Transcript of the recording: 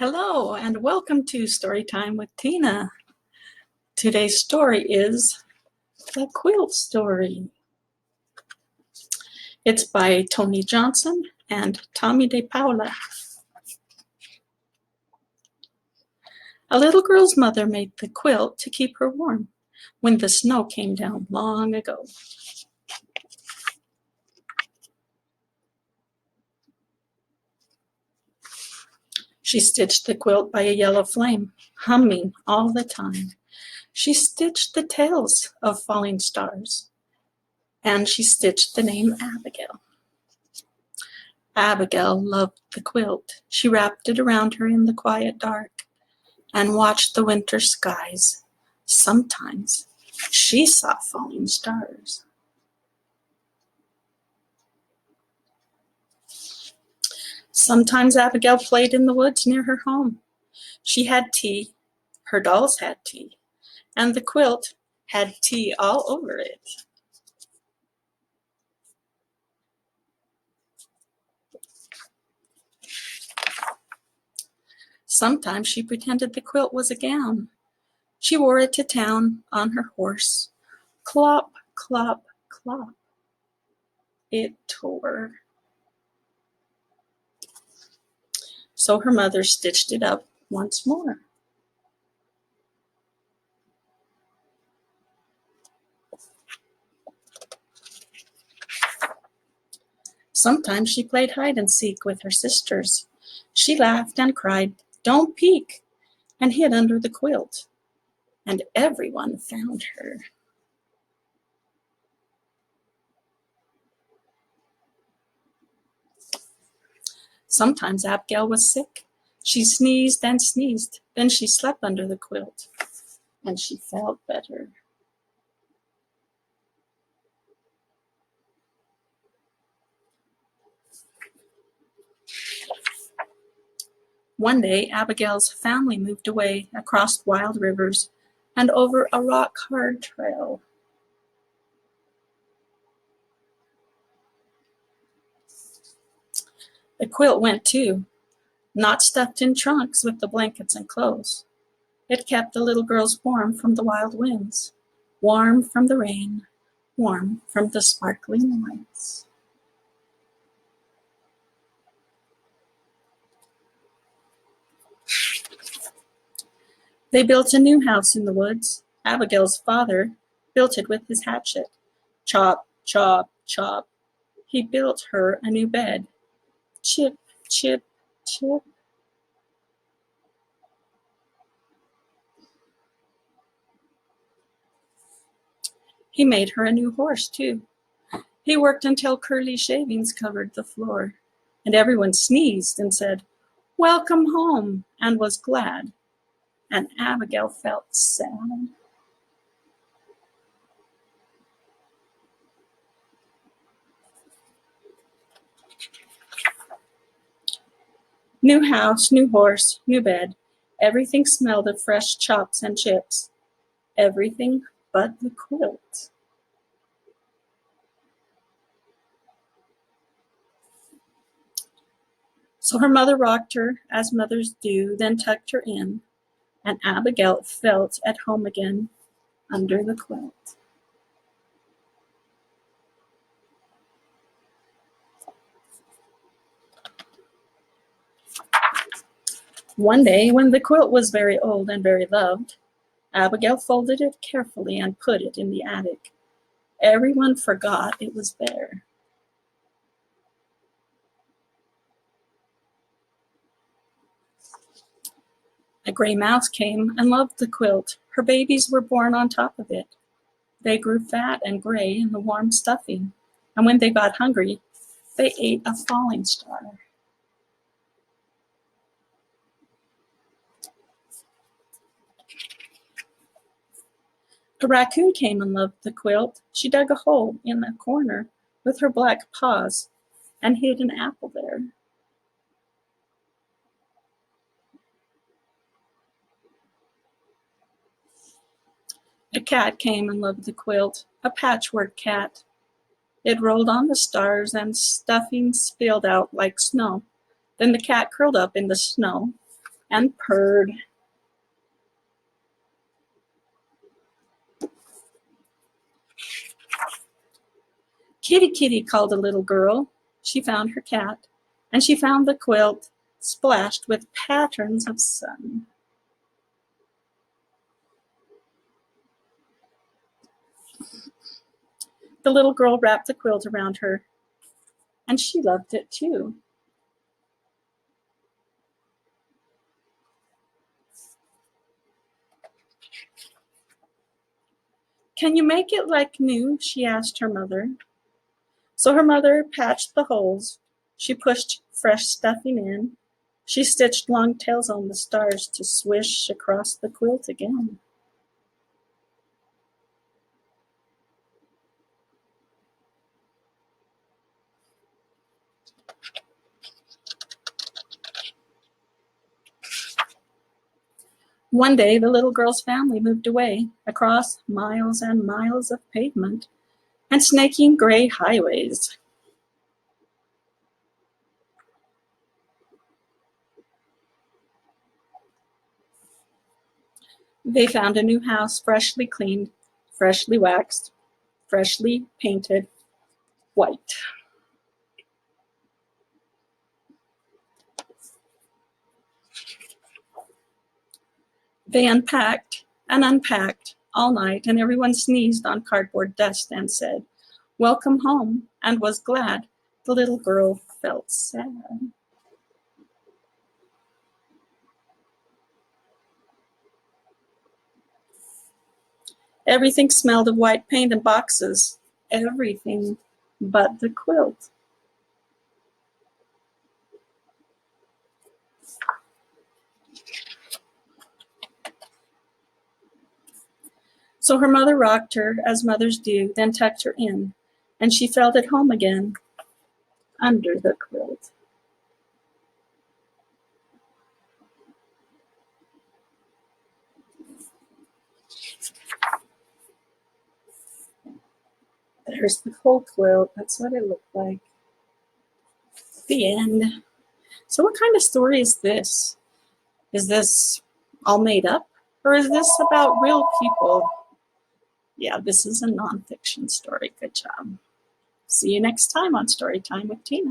Hello and welcome to Storytime with Tina. Today's story is The Quilt Story. It's by Tony Johnston and Tommy De Paula. A little girl's mother made the quilt to keep her warm when the snow came down long ago. She stitched the quilt by a yellow flame, humming all the time. She stitched the tails of falling stars, and she stitched the name Abigail. Abigail loved the quilt. She wrapped it around her in the quiet dark and watched the winter skies. Sometimes she saw falling stars. Sometimes Abigail played in the woods near her home. She had tea, her dolls had tea, and the quilt had tea all over it. Sometimes she pretended the quilt was a gown. She wore it to town on her horse. Clop, clop, clop. It tore. So her mother stitched it up once more. Sometimes she played hide and seek with her sisters. She laughed and cried, "Don't peek," and hid under the quilt. And everyone found her. Sometimes Abigail was sick. She sneezed and sneezed. Then she slept under the quilt, and she felt better. One day, Abigail's family moved away across wild rivers and over a rock-hard trail. The quilt went too, not stuffed in trunks with the blankets and clothes. It kept the little girls warm from the wild winds, warm from the rain, warm from the sparkling lights. They built a new house in the woods. Abigail's father built it with his hatchet. Chop, chop, chop. He built her a new bed. Chip, chip, chip. He made her a new horse, too. He worked until curly shavings covered the floor, and everyone sneezed and said, "Welcome home," and was glad. And Abigail felt sad. New house, new horse, new bed. Everything smelled of fresh chops and chips. Everything but the quilt. So her mother rocked her, as mothers do, then tucked her in, and Abigail felt at home again under the quilt. One day, when the quilt was very old and very loved, Abigail folded it carefully and put it in the attic. Everyone forgot it was there. A gray mouse came and loved the quilt. Her babies were born on top of it. They grew fat and gray in the warm stuffing, and when they got hungry, they ate a falling star. A raccoon came and loved the quilt. She dug a hole in the corner with her black paws and hid an apple there. A cat came and loved the quilt, a patchwork cat. It rolled on the stars and stuffing spilled out like snow. Then the cat curled up in the snow and purred. Kitty, kitty, called a little girl. She found her cat, and she found the quilt splashed with patterns of sun. The little girl wrapped the quilt around her, and she loved it too. Can you make it like new? She asked her mother. So her mother patched the holes. She pushed fresh stuffing in. She stitched long tails on the stars to swish across the quilt again. One day, the little girl's family moved away across miles and miles of pavement and snaking gray highways. They found a new house, freshly cleaned, freshly waxed, freshly painted white. They unpacked and unpacked all night, and everyone sneezed on cardboard dust and said, "Welcome home," and was glad. The little girl felt sad. Everything smelled of white paint and boxes. Everything but the quilt. So her mother rocked her, as mothers do, then tucked her in, and she felt at home again under the quilt. There's the whole quilt. That's what it looked like. The end. So what kind of story is this? Is this all made up? Or is this about real people? Yeah, this is a nonfiction story. Good job. See you next time on Storytime with Tina.